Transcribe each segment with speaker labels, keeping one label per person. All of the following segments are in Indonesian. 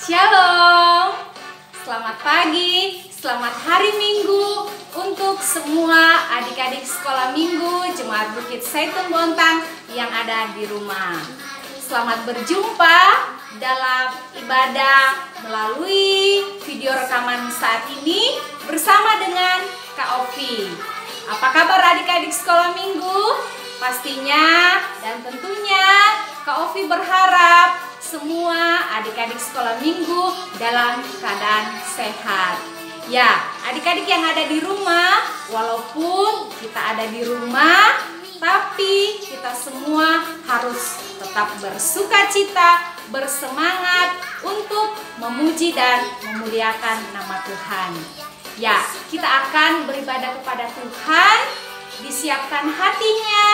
Speaker 1: Shalom, selamat pagi, selamat hari Minggu untuk semua adik-adik sekolah minggu Jemaat Bukit Zaitun Bontang yang ada di rumah. Selamat berjumpa dalam ibadah melalui video rekaman saat ini bersama dengan Kak Ovi. Apa kabar adik-adik sekolah minggu? Pastinya dan tentunya Kak Ovi berharap semua adik-adik sekolah minggu dalam keadaan sehat. Ya, adik-adik yang ada di rumah, walaupun kita ada di rumah, tapi kita semua harus tetap bersukacita, bersemangat untuk memuji dan memuliakan nama Tuhan. Ya, kita akan beribadah kepada Tuhan, disiapkan hatinya,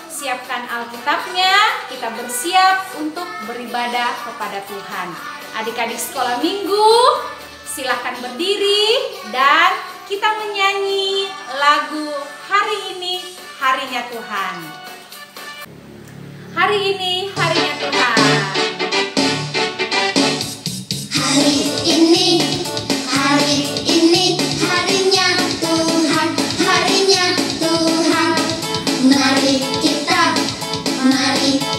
Speaker 1: siapkan Alkitabnya, kita bersiap untuk beribadah kepada Tuhan. Adik-adik sekolah minggu, silahkan berdiri dan kita menyanyi lagu Hari Ini Harinya Tuhan. Hari ini harinya Tuhan.
Speaker 2: Hari ini harinya Tuhan, harinya Tuhan. Mari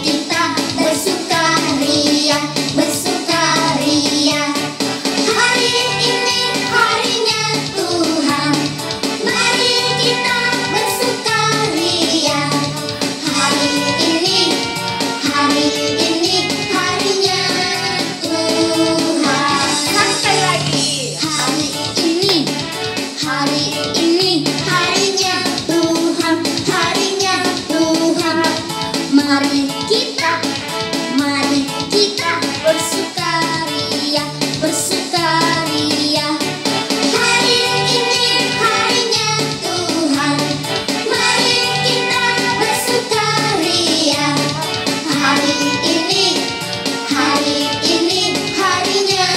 Speaker 2: kita bersukaria, bersukaria. Hari ini harinya Tuhan, mari kita bersukaria. Hari ini harinya Tuhan.
Speaker 1: Sampai lagi.
Speaker 2: Hari ini harinya Tuhan, harinya Tuhan. Mari kita bersukaria, bersukaria. Hari ini harinya Tuhan, mari kita bersukaria. Hari ini harinya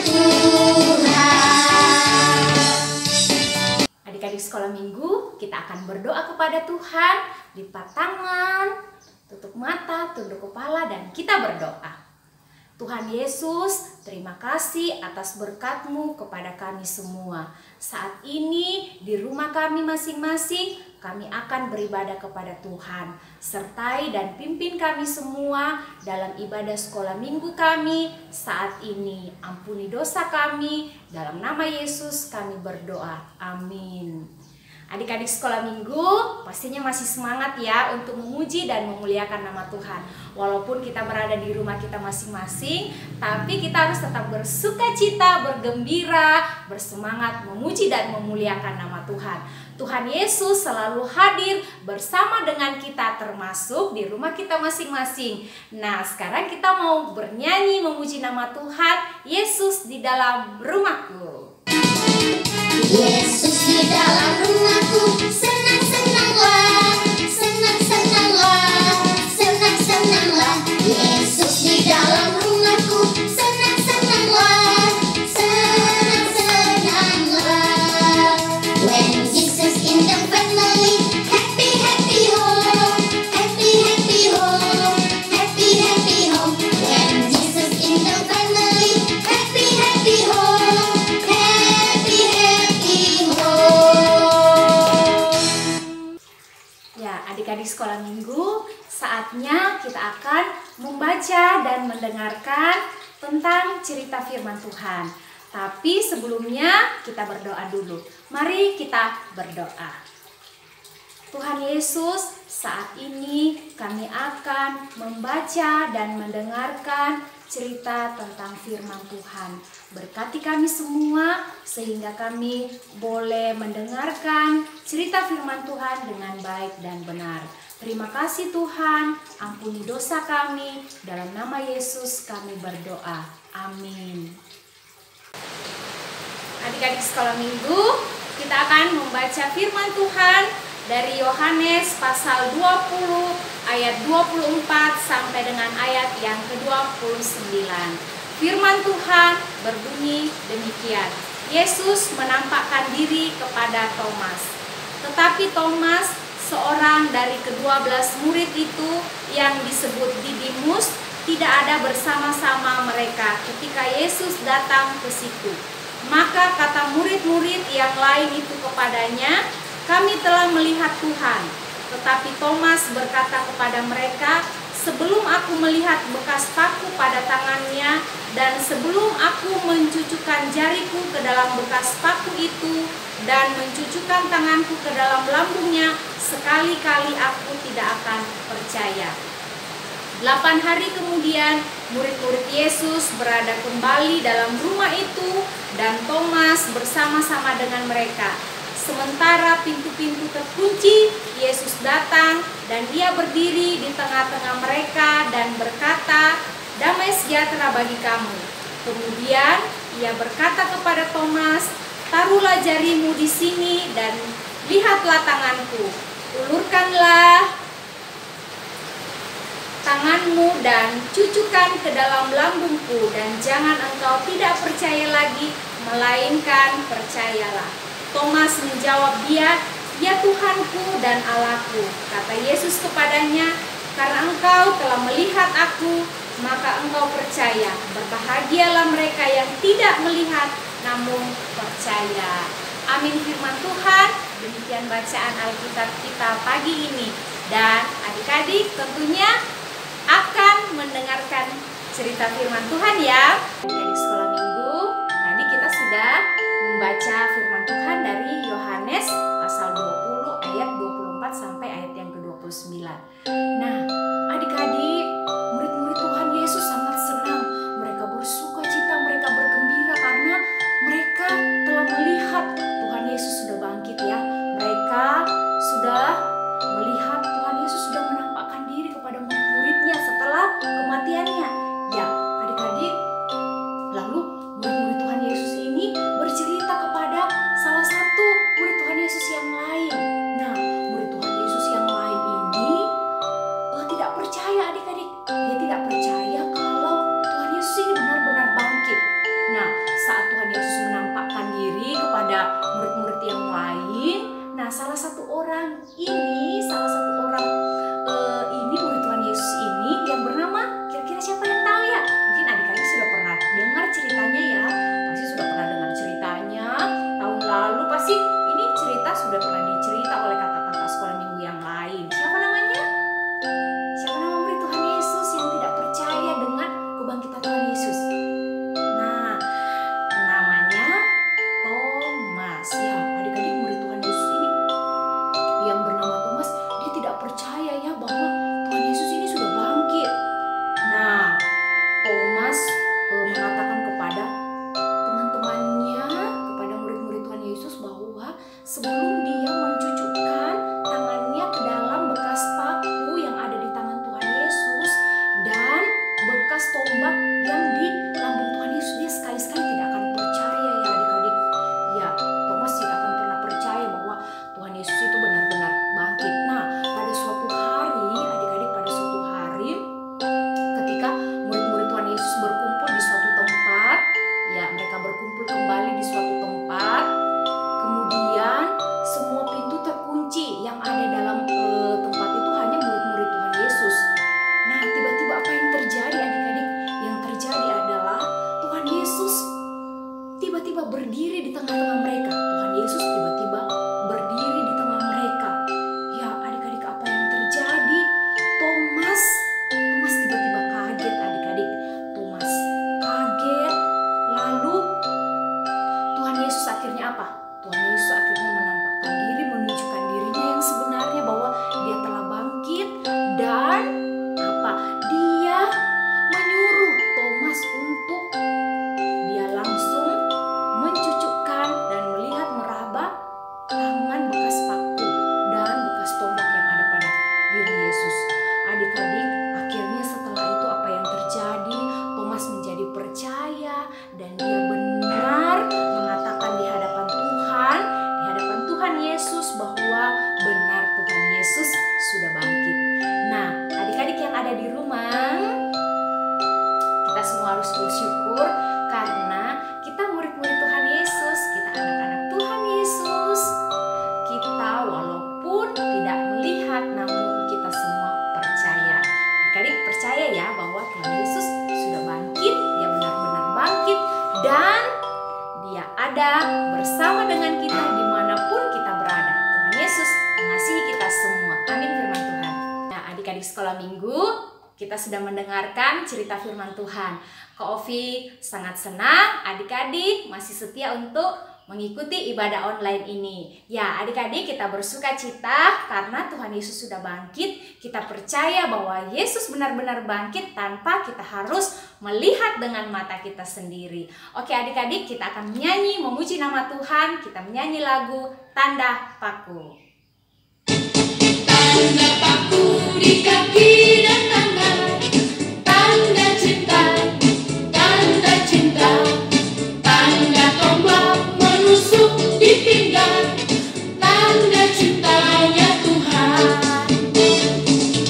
Speaker 2: Tuhan.
Speaker 1: Adik-adik sekolah minggu, kita akan berdoa kepada Tuhan, lipat tangan, tutup mata, tunduk kepala, dan kita berdoa. Tuhan Yesus, terima kasih atas berkat-Mu kepada kami semua. Saat ini di rumah kami masing-masing, kami akan beribadah kepada Tuhan. Sertai dan pimpin kami semua dalam ibadah sekolah minggu kami saat ini. Ampuni dosa kami, dalam nama Yesus kami berdoa. Amin. Adik-adik sekolah minggu pastinya masih semangat ya untuk memuji dan memuliakan nama Tuhan. Walaupun kita berada di rumah kita masing-masing, tapi kita harus tetap bersukacita, bergembira, bersemangat memuji dan memuliakan nama Tuhan. Tuhan Yesus selalu hadir bersama dengan kita, termasuk di rumah kita masing-masing. Nah, sekarang kita mau bernyanyi memuji nama Tuhan, Yesus di dalam rumahku.
Speaker 2: Yesus di dalam rumahku, senang-senanglah, senang-senanglah, senang-senanglah. Yesus di dalam rumahku, senang-senanglah, senang-senanglah. When Jesus in the family, happy, happy home, happy, happy home, happy, happy home. When Jesus in the family, happy, happy home, happy, happy home.
Speaker 1: Ya, adik-adik sekolah minggu, saatnya kita akan membaca dan mendengarkan tentang cerita firman Tuhan. Tapi sebelumnya kita berdoa dulu. Mari kita berdoa. Tuhan Yesus, saat ini kami akan membaca dan mendengarkan cerita tentang firman Tuhan. Berkati kami semua sehingga kami boleh mendengarkan cerita firman Tuhan dengan baik dan benar. Terima kasih Tuhan, ampuni dosa kami. Dalam nama Yesus kami berdoa. Amin. Adik-adik sekolah minggu, kita akan membaca firman Tuhan dari Yohanes pasal 20 ayat 24 sampai dengan ayat yang ke-29. Firman Tuhan berbunyi demikian. Yesus menampakkan diri kepada Thomas. Tetapi Thomas, seorang dari ke-12 murid itu yang disebut Didimus, tidak ada bersama-sama mereka ketika Yesus datang ke situ. Maka kata murid-murid yang lain itu kepadanya, "Kami telah melihat Tuhan." Tetapi Thomas berkata kepada mereka, "Sebelum aku melihat bekas paku pada tangannya, dan sebelum aku mencucukkan jariku ke dalam bekas paku itu, dan mencucukkan tanganku ke dalam lambungnya, sekali-kali aku tidak akan percaya." 8 hari kemudian, murid-murid Yesus berada kembali dalam rumah itu, dan Thomas bersama-sama dengan mereka. Sementara pintu-pintu terkunci, Yesus datang dan Ia berdiri di tengah-tengah mereka dan berkata, "Damai sejahtera bagi kamu." Kemudian Ia berkata kepada Thomas, "Taruhlah jarimu di sini dan lihatlah tanganku. Ulurkanlah tanganmu dan cucukkan ke dalam lambungku, dan jangan engkau tidak percaya lagi, melainkan percayalah." Thomas menjawab dia, "Ya Tuhanku dan Allahku." Kata Yesus kepadanya, "Karena engkau telah melihat aku, maka engkau percaya. Berbahagialah mereka yang tidak melihat, namun percaya." Amin firman Tuhan. Demikian bacaan Alkitab kita pagi ini. Dan adik-adik tentunya akan mendengarkan cerita firman Tuhan ya. Dari sekolah minggu, tadi kita sudah membaca firman Tuhan dari Yohanes pasal 20 ayat 24 sampai ayat yang ke-29. Nah, adik-adik, murid-murid Tuhan Yesus sangat senang. Mereka bersuka cita, mereka bergembira karena mereka telah melihat Tuhan Yesus sudah bangkit ya. Mereka sudah melihat Tuhan Yesus sudah menampakkan diri kepada murid-muridnya setelah kematiannya. Ya, adik-adik, lalu murid-murid Tuhan Yesus ini bercerita kepada salah satu murid Tuhan Yesus yang lain. Nah, murid Tuhan Yesus yang lain ini tidak percaya adik-adik. Dia tidak percaya kalau Tuhan Yesus ini benar-benar bangkit. Nah, saat Tuhan Yesus menampakkan diri kepada murid-murid yang lain, nah salah satu orang murid Tuhan Yesus ini yang bernama, kira-kira siapa yang tahu ya? Mungkin adik-adik sudah pernah dengar ceritanya ya. Pasti sudah pernah dengar ceritanya. Tahun lalu pasti ini cerita sudah pernah dicerita oleh kakak-kakak sekolah minggu yang lain. Siapa namanya? Siapa nama murid Tuhan Yesus yang tidak percaya dengan kebangkitan Tuhan Yesus? Nah, namanya Thomas. Ya, adik-adik, murid Tuhan Yesus ini yang bernama Thomas, dia tidak percaya ya bahwa Tuhan Yesus ini sudah bangkit. Nah, Thomas mengatakan kepada teman-temannya, kepada murid-murid Tuhan Yesus bahwa sebelum dia mencucukkan tangannya ke dalam bekas paku yang ada di tangan Tuhan Yesus dan bekas tombak yang di lambung Tuhan Yesus, dia sekali-sekali tidak akan percaya ya adik-adik. Ya, Thomas tidak akan pernah percaya bahwa Tuhan Yesus itu benar-benar bangkit. Nah, pada suatu hari, adik-adik, pada suatu hari ketika murid-murid Tuhan Yesus berkumpul di suatu tempat, ya mereka berkumpul kembali di suatu tempat, kemudian semua pintu terkunci, yang ada dalam tempat itu hanya murid-murid Tuhan Yesus. Nah, tiba-tiba apa yang terjadi adik-adik? Yang terjadi adalah Tuhan Yesus tiba-tiba berdiri di tengah-tengah mereka. Tuhan Yesus tiba-tiba berdiri di tengah mereka. Ya adik-adik, apa yang terjadi? Thomas tiba-tiba kaget adik-adik. Thomas kaget. Lalu Tuhan Yesus akhirnya apa? Tuhan Yesus akhirnya menampakkan diri, menunjukkan dirinya yang sebenarnya bahwa dia telah bangkit, dan apa? Dia menyuruh Thomas untuk dia langsung mencucukkan dan melihat meraba tangan bekas paku dan bekas tombak yang ada pada diri Yesus. Adik-adik, akhirnya setelah itu apa yang terjadi? Thomas menjadi percaya dan dia benar mengatakan di hadapan Tuhan Yesus bahwa benar Tuhan Yesus sudah bangkit. Nah, adik-adik yang ada di rumah, kita semua harus bersyukur karena kita murid-murid Tuhan Yesus, kita anak-anak Tuhan Yesus. Kita walaupun tidak melihat, namun kita semua percaya. Adik-adik percaya ya bahwa Tuhan Yesus adik-adik sekolah minggu, kita sudah mendengarkan cerita firman Tuhan. Kak Ovi sangat senang adik-adik masih setia untuk mengikuti ibadah online ini. Ya, adik-adik, kita bersuka cita karena Tuhan Yesus sudah bangkit. Kita percaya bahwa Yesus benar-benar bangkit tanpa kita harus melihat dengan mata kita sendiri. Oke adik-adik, kita akan menyanyi memuji nama Tuhan. Kita menyanyi lagu Tanda Paku.
Speaker 3: Tanda paku di kaki dan tangan, tanda cinta, tanda cinta, tanda tombak menusuk di pinggang, tanda cintanya Tuhan.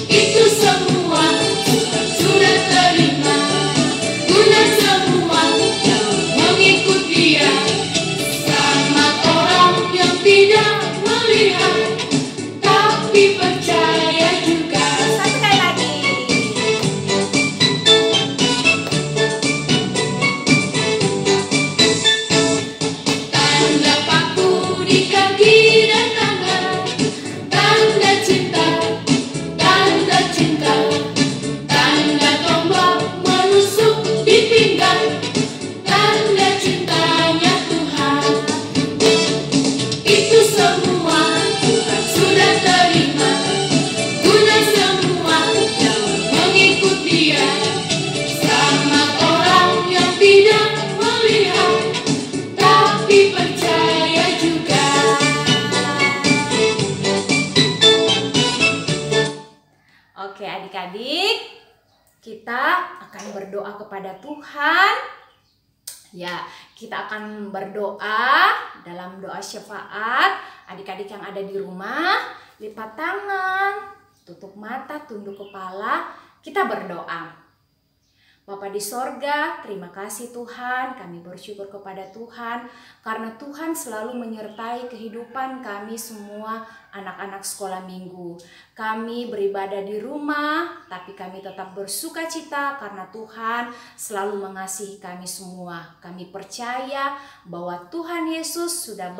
Speaker 3: Itu semua Tuhan sudah terima, guna semua yang mengikut Dia. Selamat orang yang tidak melihat tapi percaya juga.
Speaker 1: Satu kali lagi.
Speaker 3: Tanda paku di kaki dan tangan, tanda cinta, tanda cinta, tanda tombak menusuk di pinggang, tanda cintanya Tuhan. Itu semua Tuhan sudah terima, guna semua yang mengikut Dia. Selamat orang yang tidak melihat tapi percaya juga.
Speaker 1: Oke adik-adik, kita akan berdoa kepada Tuhan. Ya, kita akan berdoa dalam doa syafaat. Adik-adik yang ada di rumah, lipat tangan, tutup mata, tunduk kepala, kita berdoa. Bapa di sorga, terima kasih Tuhan, kami bersyukur kepada Tuhan karena Tuhan selalu menyertai kehidupan kami semua anak-anak sekolah minggu. Kami beribadah di rumah, tapi kami tetap bersuka cita karena Tuhan selalu mengasihi kami semua. Kami percaya bahwa Tuhan Yesus sudah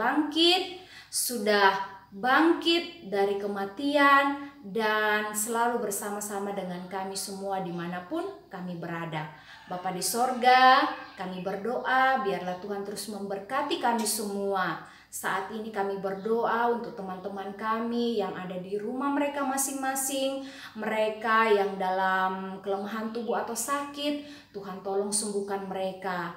Speaker 1: bangkit dari kematian dan selalu bersama-sama dengan kami semua dimanapun kami berada. Bapa di sorga, kami berdoa biarlah Tuhan terus memberkati kami semua. Saat ini kami berdoa untuk teman-teman kami yang ada di rumah mereka masing-masing, mereka yang dalam kelemahan tubuh atau sakit, Tuhan tolong sembuhkan mereka.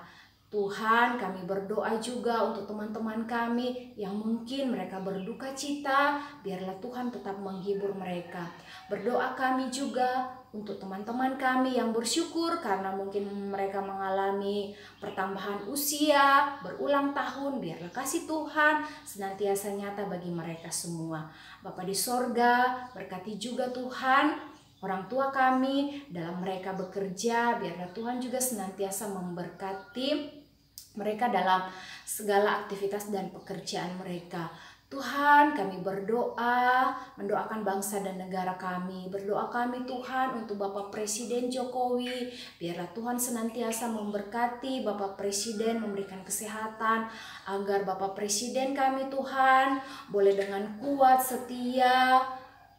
Speaker 1: Tuhan, kami berdoa juga untuk teman-teman kami yang mungkin mereka berduka cita, biarlah Tuhan tetap menghibur mereka. Berdoa kami juga untuk teman-teman kami yang bersyukur karena mungkin mereka mengalami pertambahan usia, berulang tahun, biarlah kasih Tuhan senantiasa nyata bagi mereka semua. Bapa di sorga, berkati juga Tuhan orang tua kami dalam mereka bekerja, biarlah Tuhan juga senantiasa memberkati mereka dalam segala aktivitas dan pekerjaan mereka. Tuhan, kami berdoa, mendoakan bangsa dan negara kami. Berdoa kami Tuhan untuk Bapak Presiden Jokowi. Biarlah Tuhan senantiasa memberkati Bapak Presiden, memberikan kesehatan agar Bapak Presiden kami Tuhan boleh dengan kuat, setia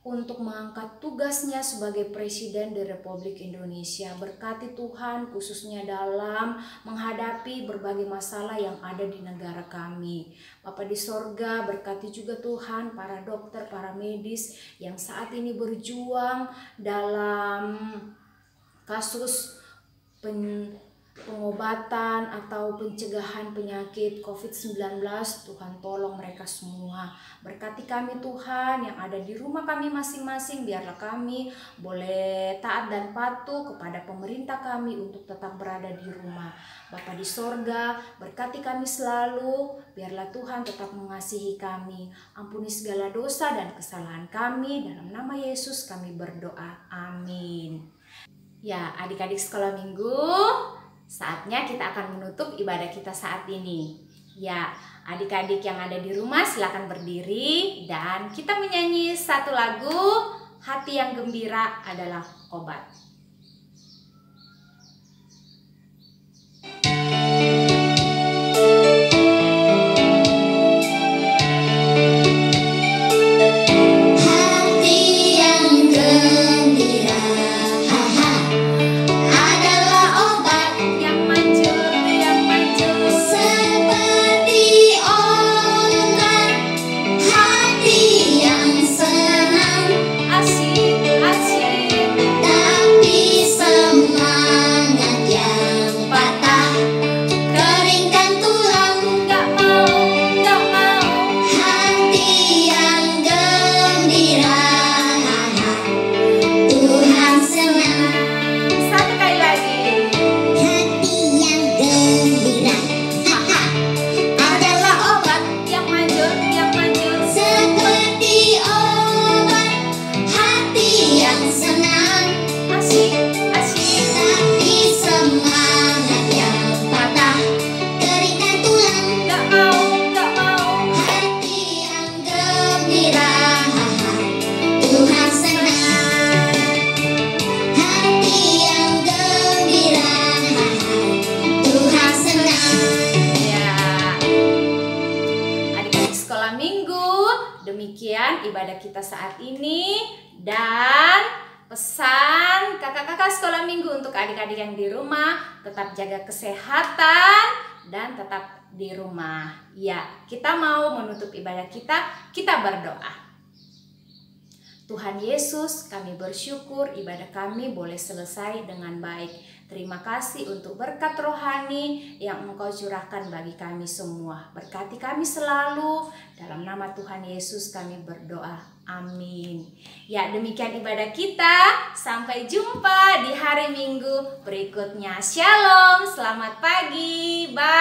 Speaker 1: untuk mengangkat tugasnya sebagai Presiden di Republik Indonesia. Berkati Tuhan khususnya dalam menghadapi berbagai masalah yang ada di negara kami. Bapa di sorga, berkati juga Tuhan para dokter, para medis yang saat ini berjuang dalam kasus pengobatan atau pencegahan penyakit COVID-19. Tuhan tolong mereka semua. Berkati kami Tuhan yang ada di rumah kami masing-masing. Biarlah kami boleh taat dan patuh kepada pemerintah kami untuk tetap berada di rumah. Bapa di sorga, berkati kami selalu. Biarlah Tuhan tetap mengasihi kami. Ampuni segala dosa dan kesalahan kami. Dalam nama Yesus kami berdoa. Amin. Ya, adik-adik sekolah minggu, saatnya kita akan menutup ibadah kita saat ini. Ya, adik-adik yang ada di rumah silakan berdiri dan kita menyanyi satu lagu, Hati yang Gembira Adalah Obat.
Speaker 2: Hati yang gembira
Speaker 1: ibadah kita saat ini. Dan pesan kakak-kakak sekolah minggu untuk adik-adik yang di rumah, tetap jaga kesehatan dan tetap di rumah. Ya, kita mau menutup ibadah kita berdoa. Tuhan Yesus, kami bersyukur ibadah kami boleh selesai dengan baik. Terima kasih untuk berkat rohani yang Engkau curahkan bagi kami semua. Berkati kami selalu, dalam nama Tuhan Yesus kami berdoa. Amin. Ya, demikian ibadah kita. Sampai jumpa di hari Minggu berikutnya. Shalom, selamat pagi. Bye.